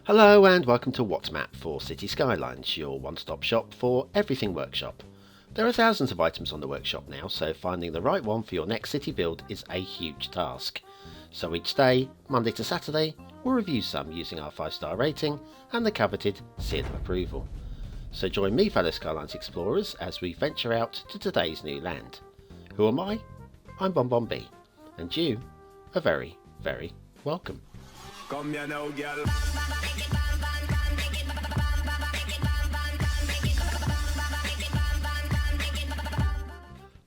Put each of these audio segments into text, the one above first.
Hello and welcome to What's Map for Cities Skylines, your one-stop shop for everything workshop. There are thousands of items on the workshop now, so finding the right one for your next city build is a huge task. So each day, Monday to Saturday, we'll review some using our 5-star rating and the coveted seal of approval. So join me, fellow Skylines explorers, as we venture out to today's new land. Who am I? I'm BonBonB, and you are very, very welcome. Come here now, girl.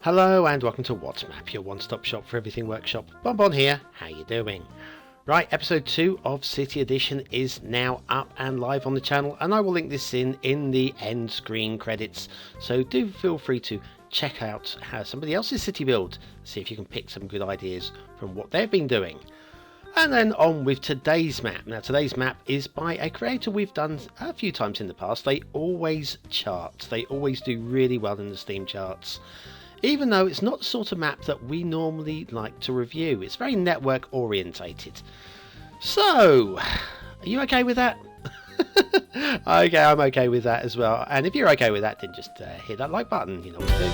Hello and welcome to What's Map, your one-stop shop for everything workshop. BonBon here, how you doing? Right, episode 2 of City Edition is now up and live on the channel, and I will link this in the end screen credits, so do feel free to check out how somebody else's city build, see if you can pick some good ideas from what they've been doing. And then on with today's map. Now today's map is by a creator we've done a few times in the past. They always chart, they always do really well in the Steam charts. Even though it's not the sort of map that we normally like to review. It's very network orientated. So, are you okay with that? Okay, I'm okay with that as well. And if you're okay with that, then just hit that like button, you know what to do.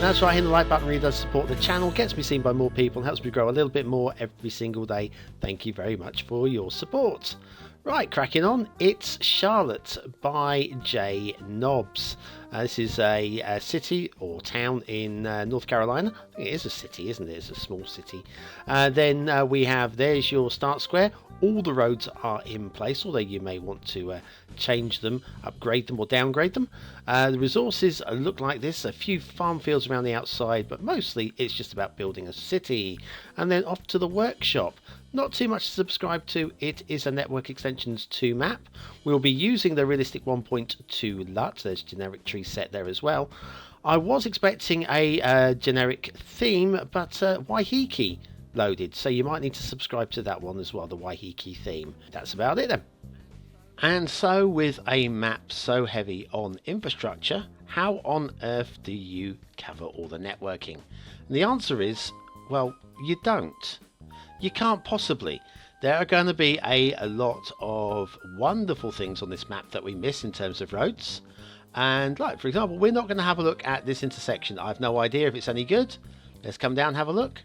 That's right, hitting the like button really does support the channel, gets me seen by more people, and helps me grow a little bit more every single day. Thank you very much for your support. Right, cracking on, it's Charlotte by J Knobs. This is a city or town in North Carolina. I think it is a city, isn't it? It's a small city. Then we have, there's your start square. All the roads are in place, although you may want to change them, upgrade them or downgrade them. The resources look like this, a few farm fields around the outside, but mostly it's just about building a city. And then off to the workshop. Not too much to subscribe to, it is a Network Extensions 2 map. We'll be using the Realistic 1.2 LUT, there's generic tree set there as well. I was expecting a generic theme, but Waiheke loaded, so you might need to subscribe to that one as well, the Waiheke theme. That's about it then. And so with a map so heavy on infrastructure, how on earth do you cover all the networking? And the answer is, well, you don't. You can't possibly. There are going to be a lot of wonderful things on this map that we miss in terms of roads. And like, for example, we're not going to have a look at this intersection. I have no idea if it's any good. Let's come down and have a look.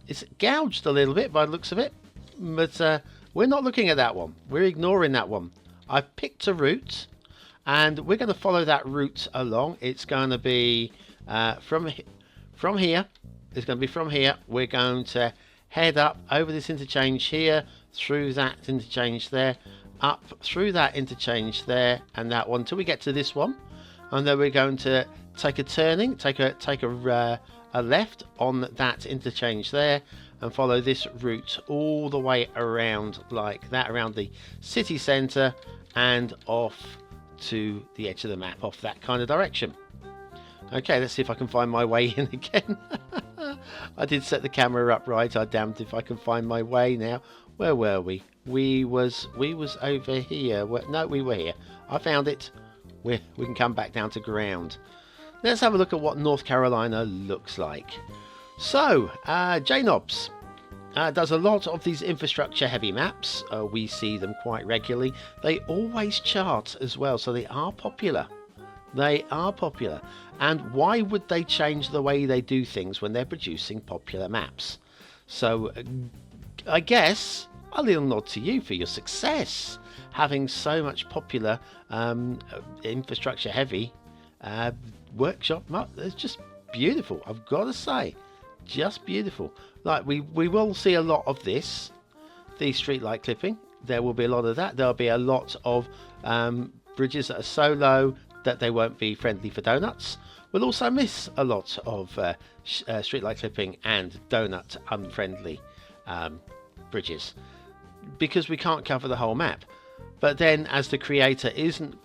It's gouged a little bit by the looks of it, but we're not looking at that one. We're ignoring that one. I've picked a route, and we're going to follow that route along. It's going to be from here. It's going to be from here. We're going to head up over this interchange here, through that interchange there, up through that interchange there, and that one till we get to this one, and then we're going to take a turning, take a left on that interchange there, and follow this route all the way around like that, around the city centre and off to the edge of the map, off that kind of direction. Okay, let's see if I can find my way in again. I did set the camera up right. I damned if I can find my way now. Where were we? We was over here. No, we were here. I found it. We can come back down to ground. Let's have a look at what North Carolina looks like. So, J Knobs does a lot of these infrastructure heavy maps. We see them quite regularly. They always chart as well, so they are popular. They are popular. And why would they change the way they do things when they're producing popular maps? So I guess a little nod to you for your success, having so much popular infrastructure heavy workshop map. It's just beautiful, I've got to say. Just beautiful. Like we will see a lot of this, the streetlight clipping. There will be a lot of that. There'll be a lot of bridges that are so low that they won't be friendly for donuts. We'll also miss a lot of streetlight clipping and donut unfriendly bridges because we can't cover the whole map. But then as the creator isn't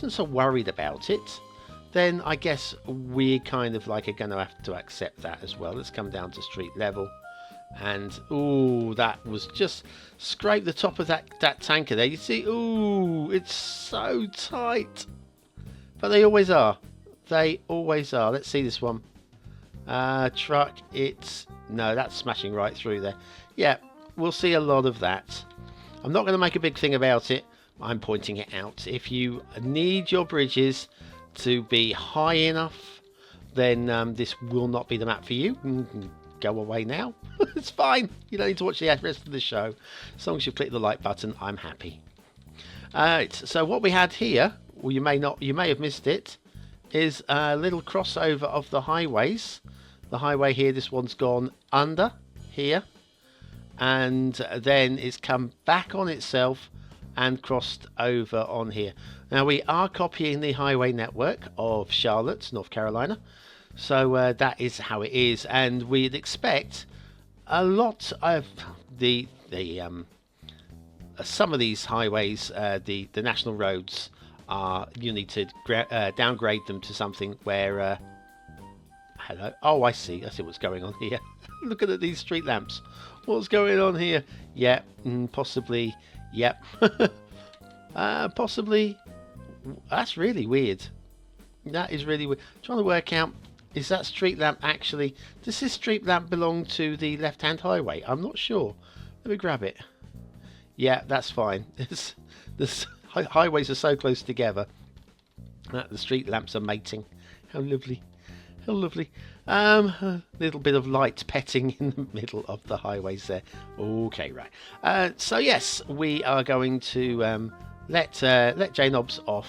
so worried about it, then I guess we kind of like are going to have to accept that as well. Let's come down to street level. And ooh, that was just scrape the top of that tanker there. You see, ooh, it's so tight. But they always are. They always are. Let's see this one. Truck, no, that's smashing right through there. Yeah, we'll see a lot of that. I'm not going to make a big thing about it. I'm pointing it out. If you need your bridges to be high enough, then this will not be the map for you. Go away now. It's fine. You don't need to watch the rest of the show. As long as you click the like button, I'm happy. So what we had here, well, you may have missed it, is a little crossover of the highways. The highway here, this one's gone under here, and then it's come back on itself and crossed over on here. Now we are copying the highway network of Charlotte, North Carolina, so that is how it is, and we'd expect a lot of some of these highways, the national roads, you need to downgrade them to something where hello. Oh, I see what's going on here. Looking at these street lamps. What's going on here? Yeah, possibly. Yep. Possibly. That's really weird. That is really weird. Trying to work out, is that street lamp actually... Does this street lamp belong to the left-hand highway? I'm not sure. Let me grab it. Yeah, that's fine. The highways are so close together that the street lamps are mating. How lovely. How lovely. A little bit of light petting in the middle of the highways there. Okay, right. So yes, we are going to let J-Nobs off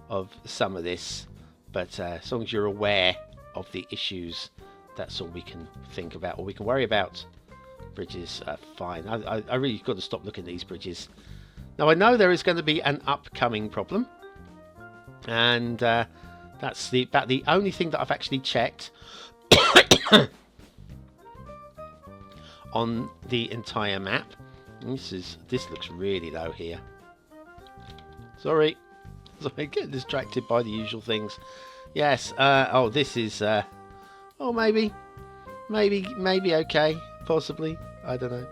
of some of this, but as long as you're aware of the issues, that's all we can think about, or we can worry about. Bridges are fine. I really got to stop looking at these bridges. Now I know there is going to be an upcoming problem, and that's about the only thing that I've actually checked on the entire map. This looks really low here. Sorry, getting distracted by the usual things. Yes. Oh, this is. Oh, maybe okay. Possibly. I don't know.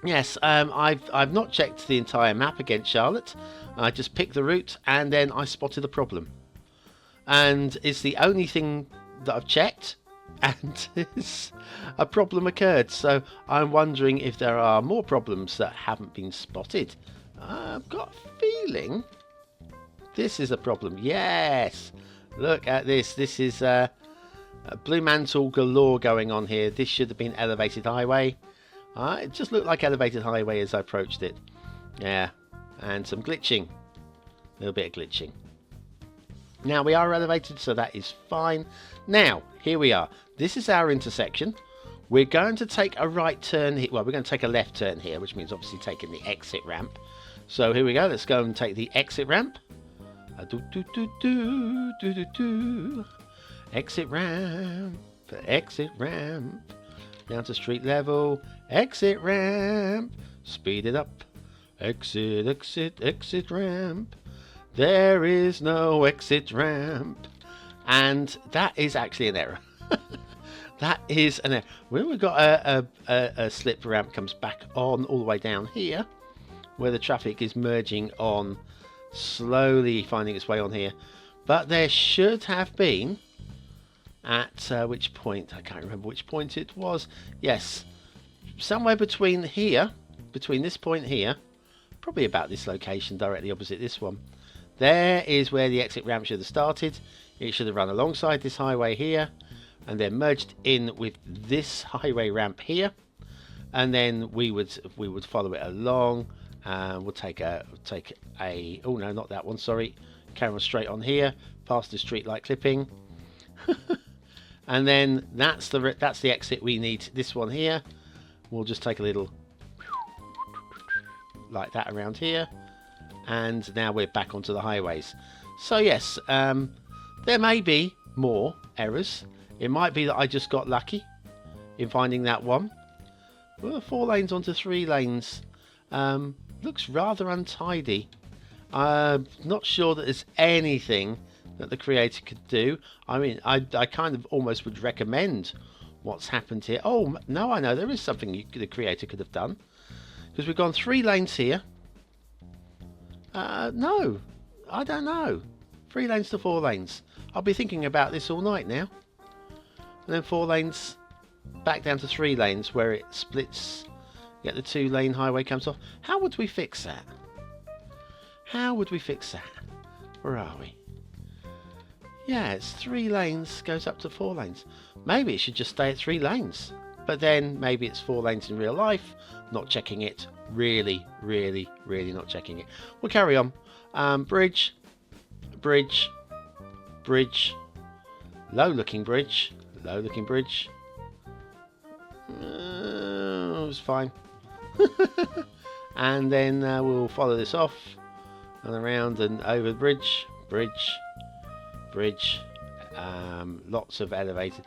Yes. I've not checked the entire map against Charlotte. I just picked the route and then I spotted a problem. And it's the only thing that I've checked, and a problem occurred. So I'm wondering if there are more problems that haven't been spotted. I've got a feeling this is a problem. Yes, look at this. This is a blue mantle galore going on here. This should have been elevated highway. It just looked like elevated highway as I approached it. Yeah, and some glitching, a little bit of glitching. Now we are elevated, so that is fine. Now here we are. This is our intersection. We're going to take a right turn here. Well, we're going to take a left turn here, which means obviously taking the exit ramp. So here we go. Let's go and take the exit ramp. Exit ramp. Exit ramp. Down to street level. Exit ramp. Speed it up. Exit, exit, exit ramp. There is no exit ramp. And that is actually an error. That is an error. When we've got a slip ramp comes back on all the way down here, where the traffic is merging on, slowly finding its way on here. But there should have been, at which point, I can't remember which point it was. Yes, somewhere between here, between this point here, probably about this location directly opposite this one. There is where the exit ramp should have started. It should have run alongside this highway here, and then merged in with this highway ramp here, and then we would follow it along. We'll take a oh no, not that one, sorry, camera straight on here past the street light clipping. And then that's the exit we need. This one here, we'll just take a little like that around here, and now we're back onto the highways. So yes, there may be more errors. It might be that I just got lucky in finding that one. Well, 4 lanes onto 3 lanes. Looks rather untidy. I'm not sure that there's anything that the creator could do. I mean, I kind of almost would recommend what's happened here. Oh, no, I know. There is something the creator could have done. Because we've gone 3 lanes here. No, I don't know. 3 lanes to 4 lanes. I'll be thinking about this all night now. and then 4 lanes back down to 3 lanes where it splits. Get the 2-lane highway comes off. How would we fix that? How would we fix that? Where are we? Yeah, it's 3 lanes, goes up to 4 lanes. Maybe it should just stay at 3 lanes. But then maybe it's 4 lanes in real life. Not checking it. Really not checking it. We'll carry on. Bridge. Bridge. Bridge. Low looking bridge. Low looking bridge. It's fine. And then we'll follow this off and around and over the bridge. Bridge. Bridge. Lots of elevated.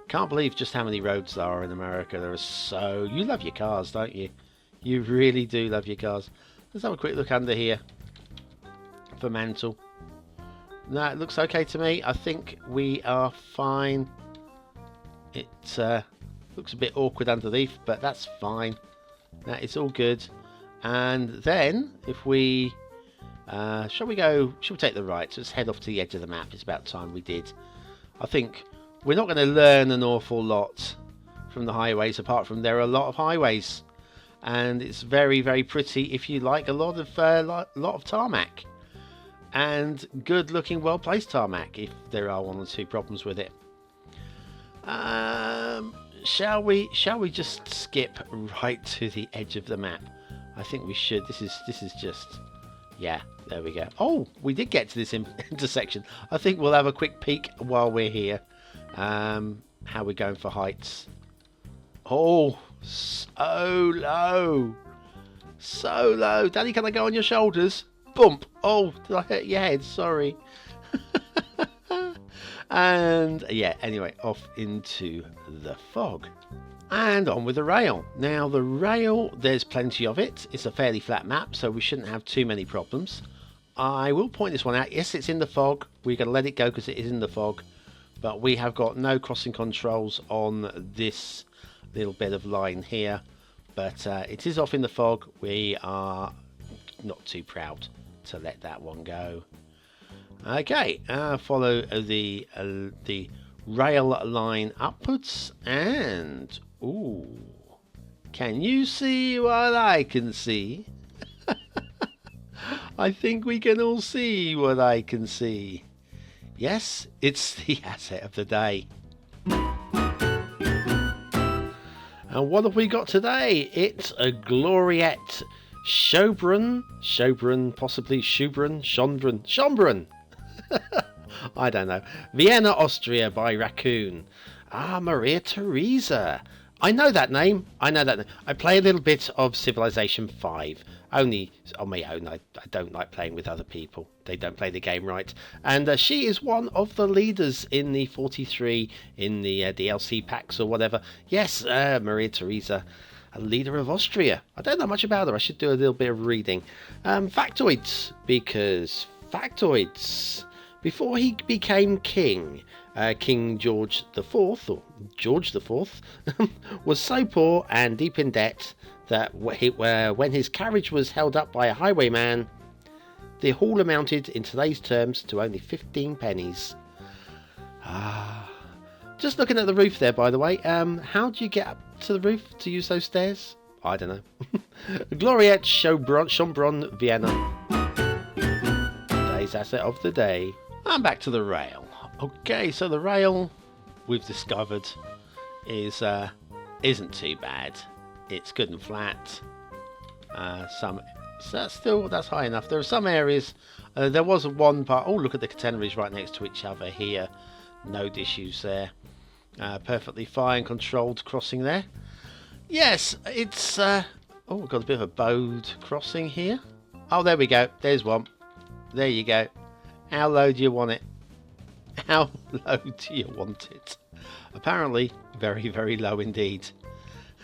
Can't believe just how many roads there are in America. There are so... You love your cars, don't you? You really do love your cars. Let's have a quick look under here for mantle. No, it looks okay to me. I think we are fine. It looks a bit awkward underneath, but that's fine. That is all good. And then if we... shall we take the right? So let's head off to the edge of the map. It's about time we did. I think we're not going to learn an awful lot from the highways, apart from there are a lot of highways. And it's very pretty if you like a lot of tarmac. And good looking, well placed tarmac if there are 1 or 2 problems with it. Shall we just skip right to the edge of the map? I think we should. This is just... Yeah, there we go. Oh, we did get to this intersection. I think we'll have a quick peek while we're here. How we're going for heights. Oh, so low. So low. Daddy, can I go on your shoulders? Bump. Oh, did I hit your head? Sorry. And yeah, anyway, off into the fog. And on with the rail. Now the rail, there's plenty of it. It's a fairly flat map, so we shouldn't have too many problems. I will point this one out. Yes, it's in the fog. We're going to let it go because it is in the fog. But we have got no crossing controls on this little bit of line here. But it is off in the fog. We are not too proud to let that one go. Okay, follow the rail line upwards and... Ooh, can you see what I can see? I think we can all see what I can see. Yes, it's the asset of the day. And what have we got today? It's a Gloriette Schönbrunn, possibly Schönbrunn. I don't know. Vienna, Austria by Raccoon. Maria Theresa. I know that name. I play a little bit of Civilization 5. Only on my own. I don't like playing with other people. They don't play the game right. And she is one of the leaders in the 43, in the DLC packs or whatever. Yes, Maria Theresa, a leader of Austria. I don't know much about her. I should do a little bit of reading. Factoids, because factoids. Before he became king, King George IV, or George IV, was so poor and deep in debt that when his carriage was held up by a highwayman, the haul amounted in today's terms to only 15 pennies. Just looking at the roof there, by the way. How do you get up to the roof to use those stairs? I don't know. Gloriette Schönbrunn, Vienna. Today's asset of the day. And back to the rail. Okay, so the rail we've discovered isn't too bad. It's good and flat. So that's high enough. There are some areas. There was one part. Oh, look at the catenaries right next to each other here. No issues there. Perfectly fine, controlled crossing there. Yes, it's. Oh, we've got a bit of a bowed crossing here. Oh, there we go. There's one. There you go. How low do you want it? How low do you want it? Apparently, very, very low indeed.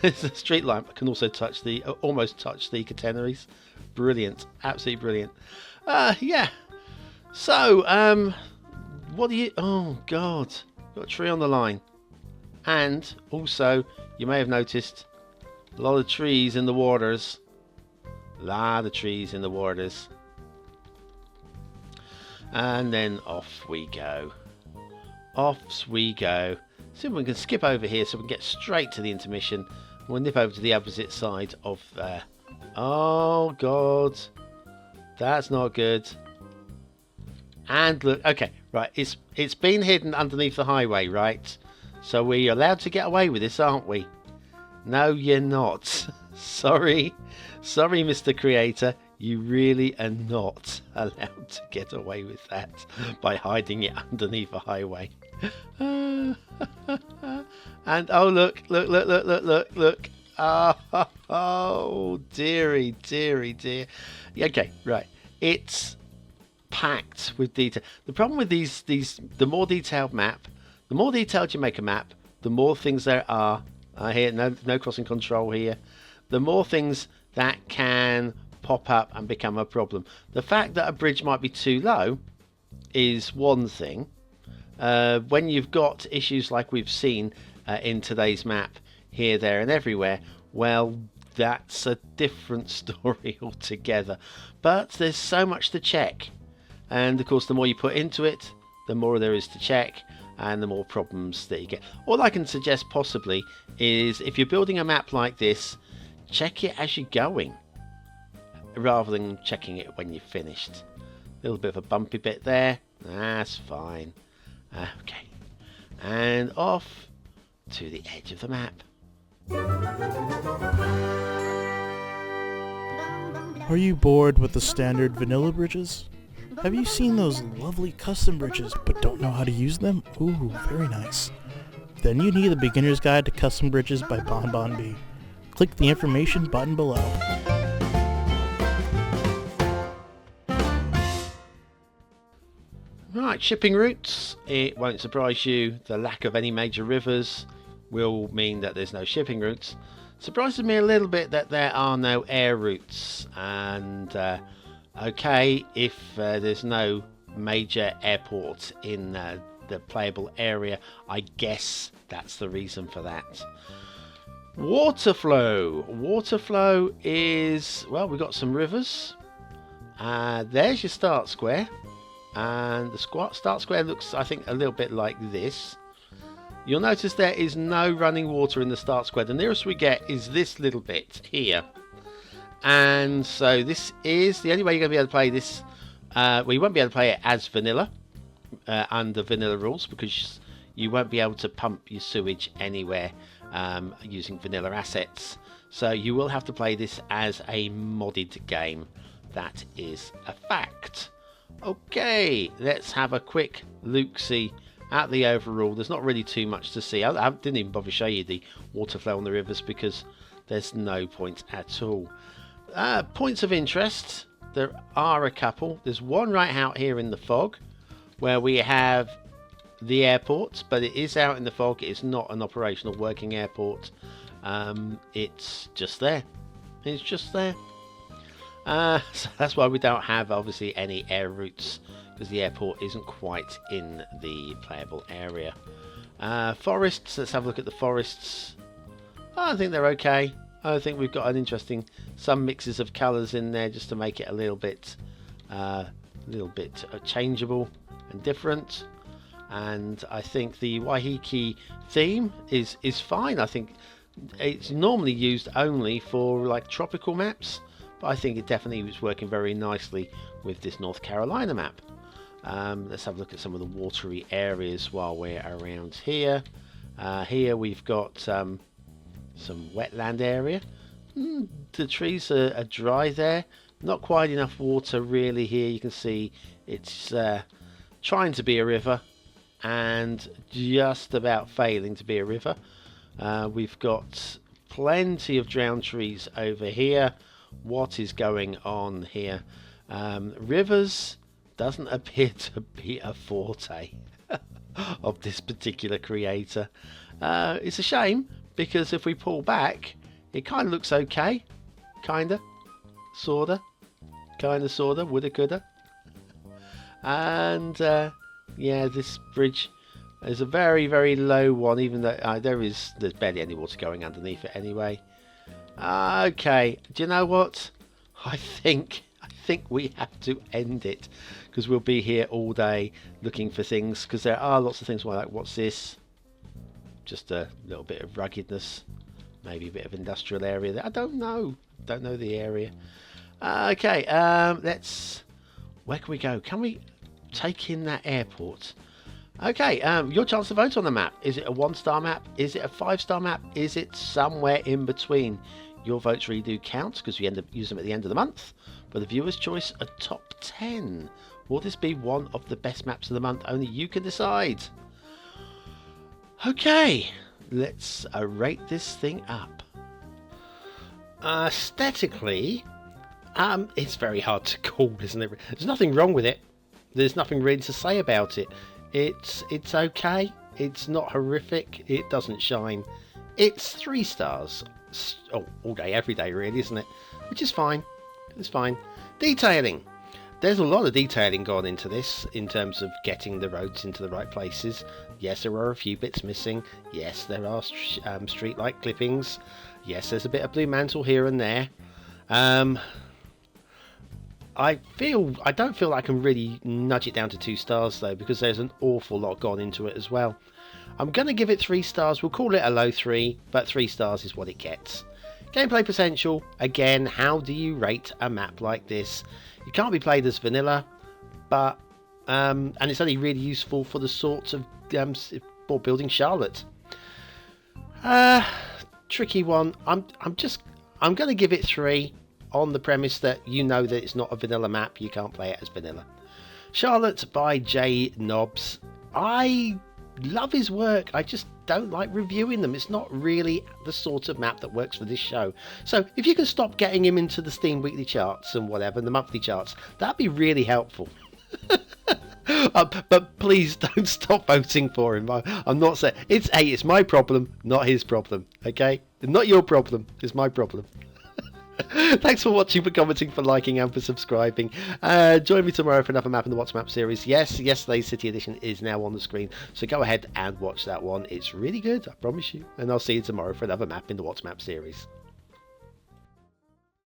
It's a street lamp can also touch almost touch the catenaries. Brilliant, absolutely brilliant. Yeah. So, what do you? Oh God, got a tree on the line, and also you may have noticed a lot of trees in the waters. A lot of trees in the waters. And then off we go. Off we go. See if we can skip over here so we can get straight to the intermission. We'll nip over to the opposite side of there. Oh god, that's not good. And look, okay, right, it's been hidden underneath the highway, right? So we're allowed to get away with this, aren't we? No, you're not. Sorry, Mr. Creator, you really are not allowed to get away with that by hiding it underneath a highway. And oh look. Oh dearie. Okay, right. It's packed with detail. The problem with these the more detailed map, the more detailed you make a map, the more things there are. Here, no crossing control here. The more things that can pop up and become a problem. The fact that a bridge might be too low is one thing. When you've got issues like we've seen in today's map, here, there and everywhere, well, that's a different story altogether. But there's so much to check, and of course the more you put into it, the more there is to check, and the more problems that you get. All I can suggest possibly is, if you're building a map like this, check it as you're going rather than checking it when you've finished. A little bit of a bumpy bit there, that's fine. Okay, and off to the edge of the map. Are you bored with the standard vanilla bridges? Have you seen those lovely custom bridges but don't know how to use them? Ooh, very nice. Then you need the Beginner's Guide to Custom Bridges by BonBonB. Click the information button below. Right, shipping routes. It won't surprise you, the lack of any major rivers will mean that there's no shipping routes. Surprises me a little bit that there are no air routes, and okay, if there's no major airport in the playable area, I guess that's the reason for that. Water flow is, well, we've got some rivers. There's your start square, and the start square looks, I think, a little bit like this. You'll notice there is no running water in the start square. The nearest we get is this little bit here. And so this is the only way you're going to be able to play this. Well, you won't be able to play it as vanilla, under vanilla rules, because you won't be able to pump your sewage anywhere using vanilla assets. So you will have to play this as a modded game. That is a fact. Okay, let's have a quick look-see at the overall. There's not really too much to see. I didn't even bother to show you the water flow on the rivers because there's no point at all. Points of interest, there are a couple. There's one right out here in the fog where we have the airport, but it is out in the fog. It's not an operational working airport. It's just there. It's just there. So that's why we don't have obviously any air routes, because the airport isn't quite in the playable area. Forests, let's have a look at the forests. I think they're okay. I think we've got an interesting, some mixes of colours in there just to make it a little bit changeable and different. And I think the Waiheke theme is fine. I think it's normally used only for like tropical maps, but I think it definitely was working very nicely with this North Carolina map. Let's have a look at some of the watery areas while we're around here. Here we've got some wetland area. The trees are dry there. Not quite enough water really here. You can see it's trying to be a river and just about failing to be a river. We've got plenty of drowned trees over here. What is going on here? Rivers doesn't appear to be a forte of this particular creator. It's a shame, because if we pull back, it kind of looks okay. Kinda. Sorta. Kinda, sorta. Woulda, coulda. And yeah, this bridge is a very, very low one, even though there's barely any water going underneath it anyway. Okay, do you know what? I think we have to end it, because we'll be here all day looking for things, because there are lots of things like, what's this? just a little bit of ruggedness, maybe a bit of industrial area there. I don't know the area. Okay, let's, where can we go? Can we take in that airport? Okay, your chance to vote on the map. Is it a 1-star map? Is it a 5-star map? Is it somewhere in between? Your votes really do count because we end up using them at the end of the month. For the viewer's choice, a top 10. Will this be one of the best maps of the month? Only you can decide. Okay, let's rate this thing up. Aesthetically, it's very hard to call, isn't it? There's nothing wrong with it. There's nothing really to say about it. It's okay. It's not horrific. It doesn't shine. It's 3 stars. Oh, all day, every day, really, isn't it? Which is fine. It's fine. Detailing. There's a lot of detailing gone into this in terms of getting the roads into the right places. Yes, there are a few bits missing. Yes, there are street light clippings. Yes, there's a bit of blue mantle here and there. I don't feel I can really nudge it down to 2 stars though, because there's an awful lot gone into it as well. I'm going to give it 3 stars. We'll call it a low 3, but 3 stars is what it gets. Gameplay potential. Again, how do you rate a map like this? It can't be played as vanilla, but and it's only really useful for the sorts of for building Charlotte. Tricky one. I'm going to give it 3 on the premise that you know that it's not a vanilla map. You can't play it as vanilla. Charlotte by J Knobs. I love his work. I just don't like reviewing them. It's not really the sort of map that works for this show. So if you can stop getting him into the Steam weekly charts and whatever, and the monthly charts, that'd be really helpful. But please don't stop voting for him. I'm not saying it's my problem, not his problem. Okay, not your problem. It's my problem. Thanks for watching, for commenting, for liking, and for subscribing. Join me tomorrow for another map in the What's Map series. Yes, yesterday's City Edition is now on the screen, so go ahead and watch that one. It's really good, I promise you. And I'll see you tomorrow for another map in the What's Map series.